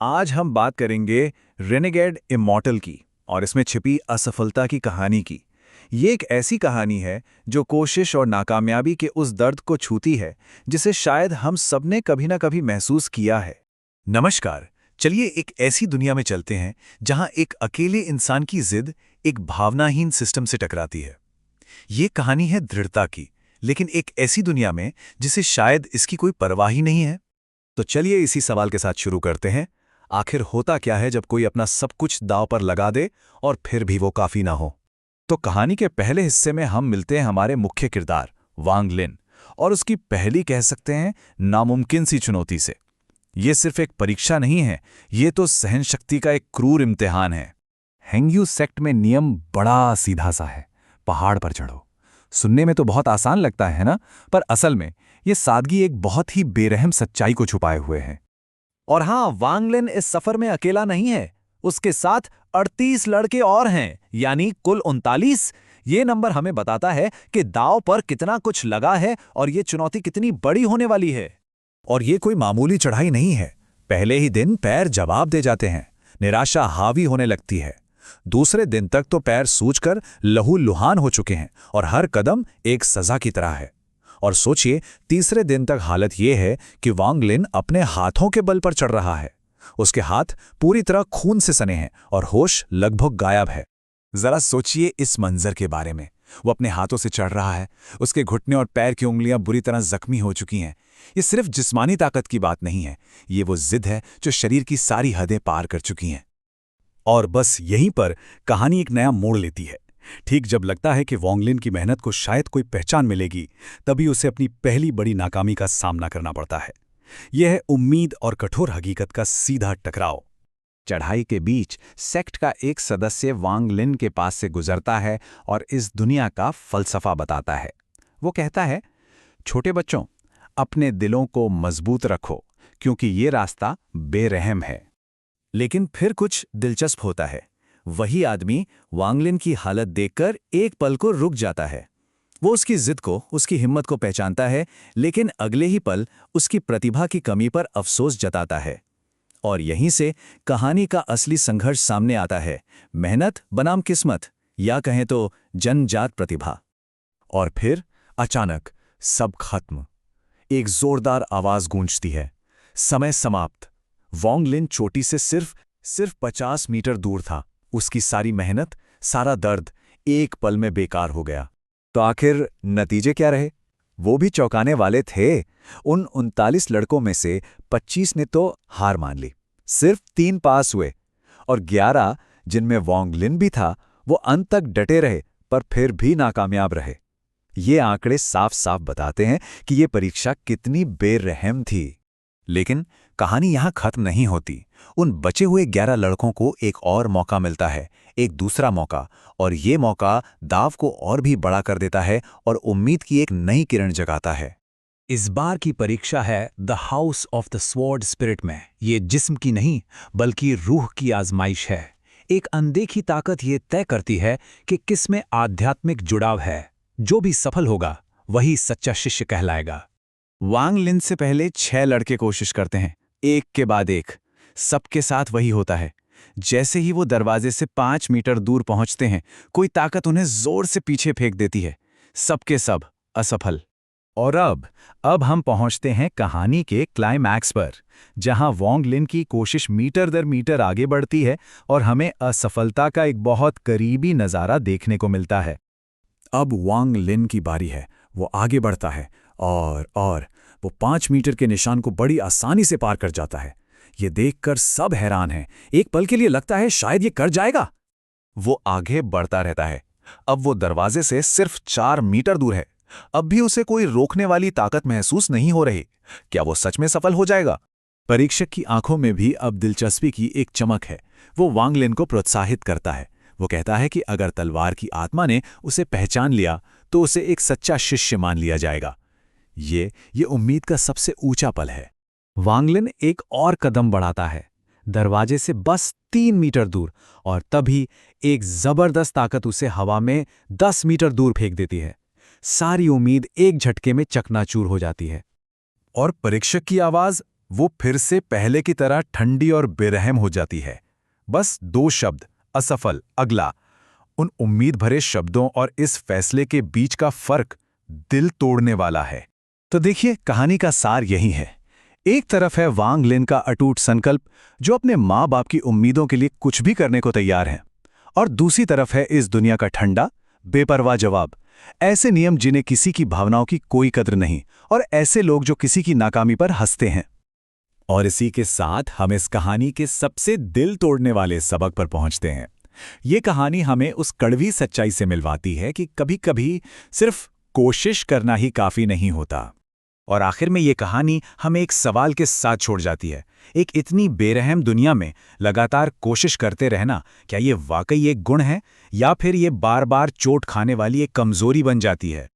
आज हम बात करेंगे रेनेगेड इमॉर्टल की और इसमें छिपी असफलता की कहानी की। ये एक ऐसी कहानी है जो कोशिश और नाकामयाबी के उस दर्द को छूती है जिसे शायद हम सबने कभी ना कभी महसूस किया है। नमस्कार, चलिए एक ऐसी दुनिया में चलते हैं जहां एक अकेले इंसान की जिद एक भावनाहीन सिस्टम से टकराती है। ये कहानी है दृढ़ता की, लेकिन एक ऐसी दुनिया में जिसे शायद इसकी कोई परवाह ही नहीं है। तो चलिए इसी सवाल के साथ शुरू करते हैं। आखिर होता क्या है जब कोई अपना सब कुछ दांव पर लगा दे और फिर भी वो काफी ना हो। तो कहानी के पहले हिस्से में हम मिलते हैं हमारे मुख्य किरदार वांग लिन और उसकी पहली कह सकते हैं नामुमकिन सी चुनौती से। ये सिर्फ एक परीक्षा नहीं है, ये तो सहनशक्ति का एक क्रूर इम्तिहान है। हेंग्यू सेक्ट में नियम बड़ा सीधा सा है, पहाड़ पर चढ़ो। सुनने में तो बहुत आसान लगता है ना, पर असल में ये सादगी एक बहुत ही बेरहम सच्चाई को छुपाए हुए है। और हाँ, वांग लिन इस सफर में अकेला नहीं है, उसके साथ 38 लड़के और हैं, यानी कुल 39। ये नंबर हमें बताता है कि दांव पर कितना कुछ लगा है और ये चुनौती कितनी बड़ी होने वाली है। और ये कोई मामूली चढ़ाई नहीं है। पहले ही दिन पैर जवाब दे जाते हैं, निराशा हावी होने लगती है। दूसरे दिन तक तो पैर सूजकर लहूलुहान हो चुके हैं और हर कदम एक सजा की तरह है। और सोचिए, तीसरे दिन तक हालत यह है कि वांग लिन अपने हाथों के बल पर चढ़ रहा है। उसके हाथ पूरी तरह खून से सने हैं और होश लगभग गायब है। जरा सोचिए इस मंजर के बारे में। वो अपने हाथों से चढ़ रहा है, उसके घुटने और पैर की उंगलियां बुरी तरह जख्मी हो चुकी हैं। ये सिर्फ जिस्मानी ताकत की बात नहीं है, ये वो जिद है जो शरीर की सारी हदें पार कर चुकी हैं। और बस यहीं पर कहानी एक नया मोड़ लेती है। ठीक जब लगता है कि वांग लिन की मेहनत को शायद कोई पहचान मिलेगी, तभी उसे अपनी पहली बड़ी नाकामी का सामना करना पड़ता है। यह है उम्मीद और कठोर हकीकत का सीधा टकराव। चढ़ाई के बीच सेक्ट का एक सदस्य वांग लिन के पास से गुजरता है और इस दुनिया का फलसफा बताता है। वो कहता है, छोटे बच्चों, अपने दिलों को मजबूत रखो, क्योंकि ये रास्ता बेरहम है। लेकिन फिर कुछ दिलचस्प होता है। वही आदमी वांग लिन की हालत देखकर एक पल को रुक जाता है। वो उसकी जिद को, उसकी हिम्मत को पहचानता है, लेकिन अगले ही पल उसकी प्रतिभा की कमी पर अफसोस जताता है। और यहीं से कहानी का असली संघर्ष सामने आता है, मेहनत बनाम किस्मत, या कहें तो जन्मजात प्रतिभा। और फिर अचानक सब खत्म। एक जोरदार आवाज गूंजती है, समय समाप्त। वांग लिन चोटी से सिर्फ 50 मीटर दूर था। उसकी सारी मेहनत, सारा दर्द एक पल में बेकार हो गया। तो आखिर नतीजे क्या रहे? वो भी चौंकाने वाले थे। उन 39 लड़कों में से 25 ने तो हार मान ली। सिर्फ 3 पास हुए और 11, जिनमें वांग लिन भी था, वो अंत तक डटे रहे, पर फिर भी नाकामयाब रहे। ये आंकड़े साफ साफ बताते हैं कि ये परीक्षा कितनी बेरहम थी। लेकिन कहानी यहां खत्म नहीं होती। उन बचे हुए 11 लड़कों को एक और मौका मिलता है, एक दूसरा मौका, और ये मौका दाव को और भी बड़ा कर देता है और उम्मीद की एक नई किरण जगाता है। इस बार की परीक्षा है the house of the sword spirit में। ये जिस्म की नहीं, बल्कि रूह की आजमाइश है। एक अनदेखी ताकत ये तय करती है कि किसमें आध्यात्मिक जुड़ाव है। जो भी सफल होगा वही सच्चा शिष्य कहलाएगा। वांग लिन से पहले 6 लड़के कोशिश करते हैं, एक के बाद एक। सबके साथ वही होता है। जैसे ही वो दरवाजे से 5 मीटर दूर पहुंचते हैं, कोई ताकत उन्हें जोर से पीछे फेंक देती है। सबके सब असफल। और अब हम पहुंचते हैं कहानी के क्लाइमैक्स पर, जहां वांग लिन की कोशिश मीटर दर मीटर आगे बढ़ती है और हमें असफलता का एक बहुत करीबी नज़ारा देखने को मिलता है। अब वांग लिन की बारी है। वो आगे बढ़ता है और वो 5 मीटर के निशान को बड़ी आसानी से पार कर जाता है। ये देखकर सब हैरान हैं। एक पल के लिए लगता है शायद ये कर जाएगा। वो आगे बढ़ता रहता है। अब वो दरवाजे से सिर्फ 4 मीटर दूर है। अब भी उसे कोई रोकने वाली ताकत महसूस नहीं हो रही। क्या वो सच में सफल हो जाएगा? परीक्षक की आंखों में भी अब दिलचस्पी की एक चमक है। वो वांग लिन को प्रोत्साहित करता है। वो कहता है कि अगर तलवार की आत्मा ने उसे पहचान लिया तो उसे एक सच्चा शिष्य मान लिया जाएगा। ये उम्मीद का सबसे ऊंचा पल है। वांग लिन एक और कदम बढ़ाता है, दरवाजे से बस 3 मीटर दूर, और तभी एक जबरदस्त ताकत उसे हवा में 10 मीटर दूर फेंक देती है। सारी उम्मीद एक झटके में चकनाचूर हो जाती है। और परीक्षक की आवाज वो फिर से पहले की तरह ठंडी और बेरहम हो जाती है। बस 2 शब्द, असफल, अगला। उन उम्मीद भरे शब्दों और इस फैसले के बीच का फर्क दिल तोड़ने वाला है। तो देखिए, कहानी का सार यही है। एक तरफ है वांग लिन का अटूट संकल्प, जो अपने माँ बाप की उम्मीदों के लिए कुछ भी करने को तैयार है, और दूसरी तरफ है इस दुनिया का ठंडा, बेपरवाह जवाब। ऐसे नियम जिन्हें किसी की भावनाओं की कोई कद्र नहीं, और ऐसे लोग जो किसी की नाकामी पर हंसते हैं। और इसी के साथ हम इस कहानी के सबसे दिल तोड़ने वाले सबक पर पहुंचते हैं। ये कहानी हमें उस कड़वी सच्चाई से मिलवाती है कि कभी-कभी सिर्फ कोशिश करना ही काफी नहीं होता। और आखिर में ये कहानी हमें एक सवाल के साथ छोड़ जाती है। एक इतनी बेरहम दुनिया में लगातार कोशिश करते रहना, क्या ये वाकई एक गुण है, या फिर ये बार-बार चोट खाने वाली एक कमजोरी बन जाती है?